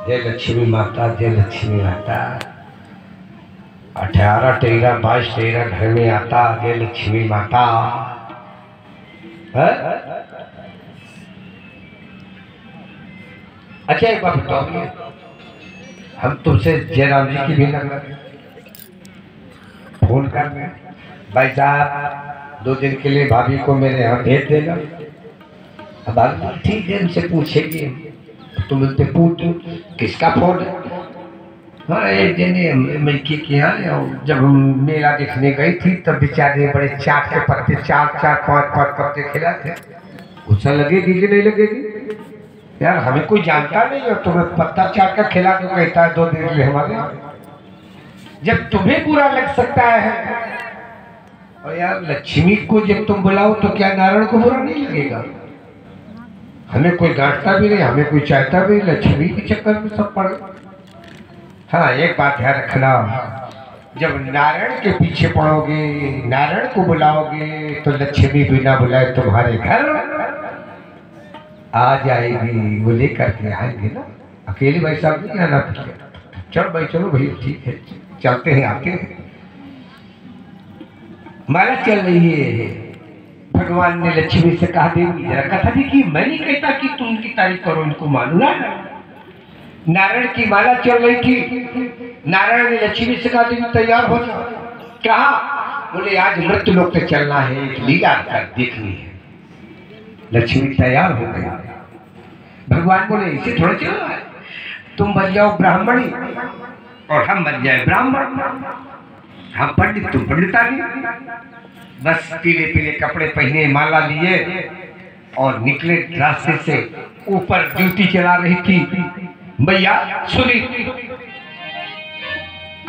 जय लक्ष्मी माता, जय लक्ष्मी माता। 18 13 22 13 घर में आता, जय लक्ष्मी माता। है? अच्छा एक बात बताओ, हम तुमसे जयराम जी की भी लग फोन कर रहे हैं, भाई साहब 2 दिन के लिए भाभी को मेरे यहाँ भेज देगा। अब आप ठीक है, उनसे पूछेंगे, तुम उनसे पूछ किसका फोन है। हाँ एक दिन मैं के यहाँ जब मेला देखने गई थी तब बेचारे बड़े चाट के पत्ते 4-4 5-5 पत्ते खिलाते। गुस्सा लगेगी कि नहीं लगेगी यार? हमें कोई जानता नहीं है, तुम्हें पत्ता चाट का खिला के कहता है 2 दिन के लिए हमारे यहाँ। जब तुम्हें बुरा लग सकता है और यार लक्ष्मी को जब तुम बुलाओ तो क्या नारायण को बुरा नहीं लगेगा? हमें कोई डांटता भी नहीं, हमें कोई चाहता भी नहीं, लक्ष्मी के चक्कर में सब पड़े। हाँ एक बात ध्यान रखना, जब नारायण के पीछे पड़ोगे, नारायण को बुलाओगे तो लक्ष्मी बिना बुलाए तुम्हारे घर आ जाएगी। वो लेकर के आएंगे ना, अकेले भाई साहब नहीं आना। चल भाई चलो भैया ठीक है, चलते हैं आते हैं। माला चल रही है, भगवान ने लक्ष्मी से कहा देवी जरा कथा देखिए, मैं नहीं कहता कि तुम उनकी तारीफ करो, इनको मानो ना। नारायण की माला चल रही थी, नारायण ने लक्ष्मी से कहा देवी तैयार हो जाओ। कहा? बोले आज मृत्यु लोक पे चलना है, एक लीला कर देखनी है। लक्ष्मी तैयार हो गई। भगवान बोले इसे थोड़ा चलना है, तुम बन जाओ ब्राह्मणी और हम बन जाए ब्राह्मण, हम पंडित तुम पंडितानी। बस पीले पीले कपड़े पहने, माला लिए और निकले रास्ते से। ऊपर ड्यूटी चला रही थी मैया सुनी,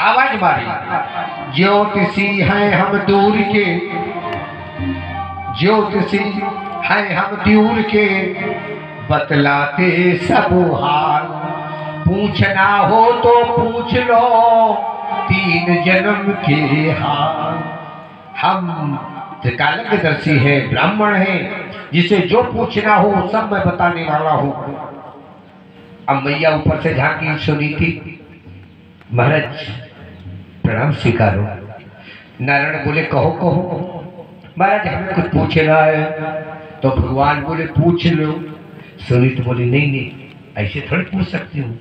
आवाज मारी, ज्योतिषी हैं हम दूर के, ज्योतिषी हैं हम दूर के, बतलाते सब हाल, पूछना हो तो पूछ लो 3 जन्म के हाल। हम त्रिकालज्ञदर्शी है, ब्राह्मण है, जिसे जो पूछना हो सब मैं बताने वाला हूँ। अब मैया ऊपर से झांकी, सुनी थी, महाराज प्रणाम स्वीकारो। नारायण बोले कहो कहो। महाराज हमें कुछ पूछना है। तो भगवान बोले पूछ लो। सुनीत बोली नहीं नहीं ऐसे थोड़ी पूछ सकती हूँ,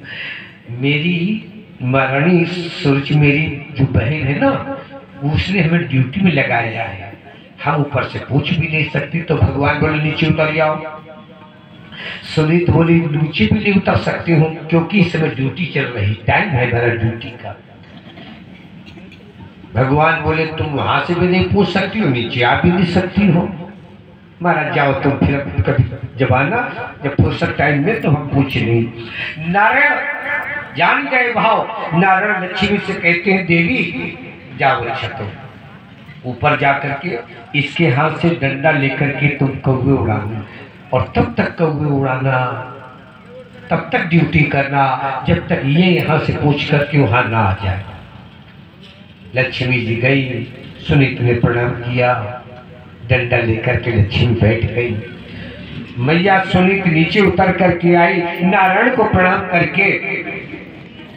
मेरी महारानी सूरज मेरी जो बहन है ना, उसने हमें ड्यूटी में लगाया है, हम ऊपर से पूछ भी नहीं सकती। तो भगवान बोले नीचे उतर जाओ। सुनीत बोली नीचे भी नहीं उतर सकती हूँ क्योंकि इस समय ड्यूटी चल रही, टाइम है मेरा ड्यूटी का। भगवान बोले तुम वहां से भी नहीं पूछ सकती हो, नीचे आ भी नहीं सकती हो। महाराज जाओ तुम, फिर कभी जब आना, जब फुर्सत टाइम में तो हम पूछ नहीं। नारायण जान गए भाव। नारायण लक्ष्मी से कहते हैं देवी जाओ अच्छा, तो ऊपर जाकर के इसके हाथ से डंडा लेकर के तुम कौवे उड़ाना, और तब तक कौवे उड़ाना, तब तक ड्यूटी करना जब तक ये यहाँ से पूछ करके वहाँ ना आ जाए। लक्ष्मी जी गई, सुनीत ने प्रणाम किया, डंडा लेकर के लक्ष्मी बैठ गई। मैया सुनीत नीचे उतर करके आई, नारायण को प्रणाम करके,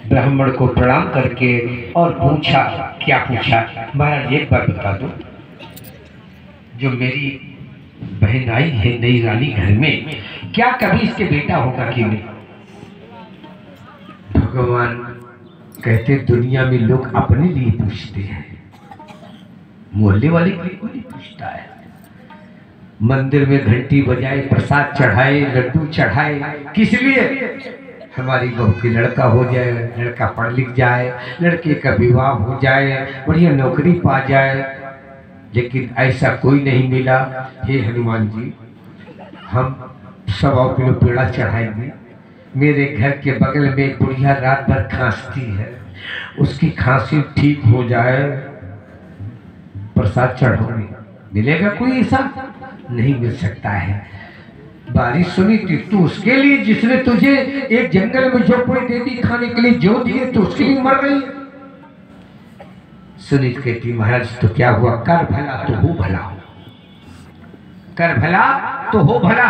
ब्राह्मण को प्रणाम करके, और पूछा। क्या पूछा? महाराज एक बार बता दो, जो मेरी बहन आई है नई रानी घर में, क्या कभी इसके बेटा होगा कि नहीं? भगवान कहते दुनिया में लोग अपने लिए पूछते हैं, मोहल्ले वाले के लिए कोई नहीं पूछता है। मंदिर में घंटी बजाए, प्रसाद चढ़ाए, लड्डू चढ़ाए, किस लिए? हमारी बहू की लड़का हो जाए, लड़का पढ़ लिख जाए, लड़के का विवाह हो जाए, बढ़िया नौकरी पा जाए। लेकिन ऐसा कोई नहीं मिला। हे हनुमान जी, हम 1.25 किलो पेड़ा चढ़ाएंगे। मेरे घर के बगल में एक बुढ़िया रात भर खांसती है, उसकी खांसी ठीक हो जाए, प्रसाद चढ़ाओगे। मिलेगा कोई? ऐसा नहीं मिल सकता है। बारिश सुनी थी तू उसके लिए जिसने तुझे एक जंगल में झोपड़ी दे दी खाने के लिए, जो दिए तो उसके लिए मर गई। सुनीत कहती महाराज तो क्या हुआ, कर भला तो हो भला, कर भला तो हो भला।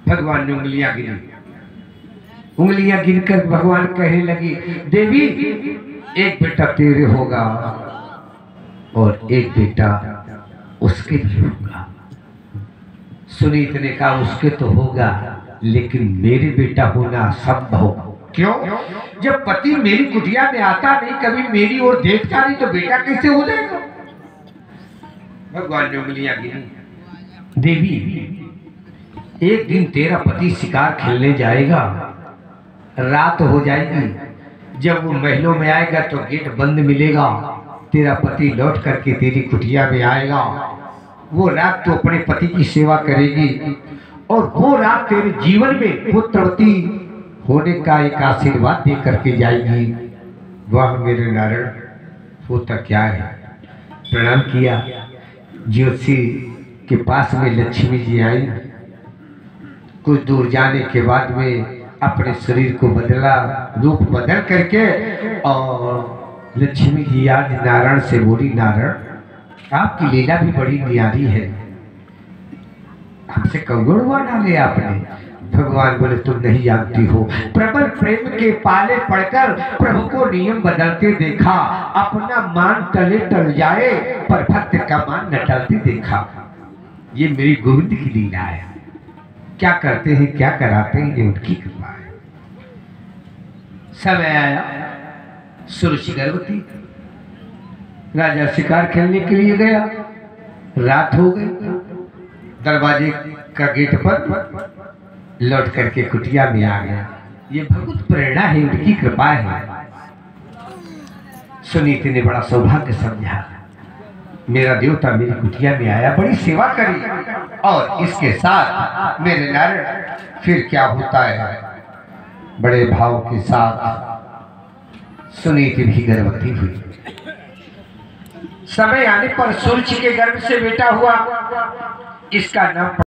भगवान ने उंगलियां गिनी, उंगलियां गिनकर भगवान कहने लगी, देवी एक बेटा तेरे होगा और एक बेटा उसके भी होगा। सुनीत ने कहा उसके तो होगा, लेकिन मेरे बेटा होना संभव। क्यों? जब पति मेरी कुटिया में आता नहीं, कभी मेरी ओर देखता नहीं, तो बेटा कैसे हो जाएगा? भगवान ने उंगलियां गिनी। देवी एक दिन तेरा पति शिकार खेलने जाएगा, रात हो जाएगी, जब वो महलों में आएगा तो गेट बंद मिलेगा, तेरा पति लौट करके तेरी कुटिया में आएगा। वो रात तो अपने पति की सेवा करेगी और वो रात तेरे जीवन में पुत्रवती होने का एक आशीर्वाद दे करके जाएगी। वह मेरे नारायण होता क्या है? प्रणाम किया। ज्योतिषी के पास में लक्ष्मी जी आई। कुछ दूर जाने के बाद में अपने शरीर को बदला, रूप बदल करके, और लक्ष्मी जी आज नारायण से बोली, नारायण आपकी लीला भी बड़ी न्यारी है, हमसे कौन हुआ डाले आपने? भगवान बोले तुम नहीं जानती हो, प्रबल प्रेम के पाले पड़कर प्रभु को नियम बदलते देखा। अपना मान तले टल जाए पर भक्त का मान न टलते देखा। ये मेरी गोविंद की लीला है। क्या करते हैं, क्या कराते हैं, ये उनकी कृपा है। समय आया, सुरुचि गर्भवती, राजा शिकार खेलने के लिए गया, रात हो गई, दरवाजे का गेट पर लौट करके कुटिया में आ गया। ये भगवत प्रेरणा है, उनकी कृपा है। सुनीति ने बड़ा सौभाग्य समझा, मेरा देवता मेरी कुटिया में आया, बड़ी सेवा करी, और इसके साथ मेरे नारायण फिर क्या होता है, बड़े भाव के साथ सुनीति भी गर्भवती हुई। समय आने पर सूर्य के गर्भ से बेटा हुआ, इसका नाम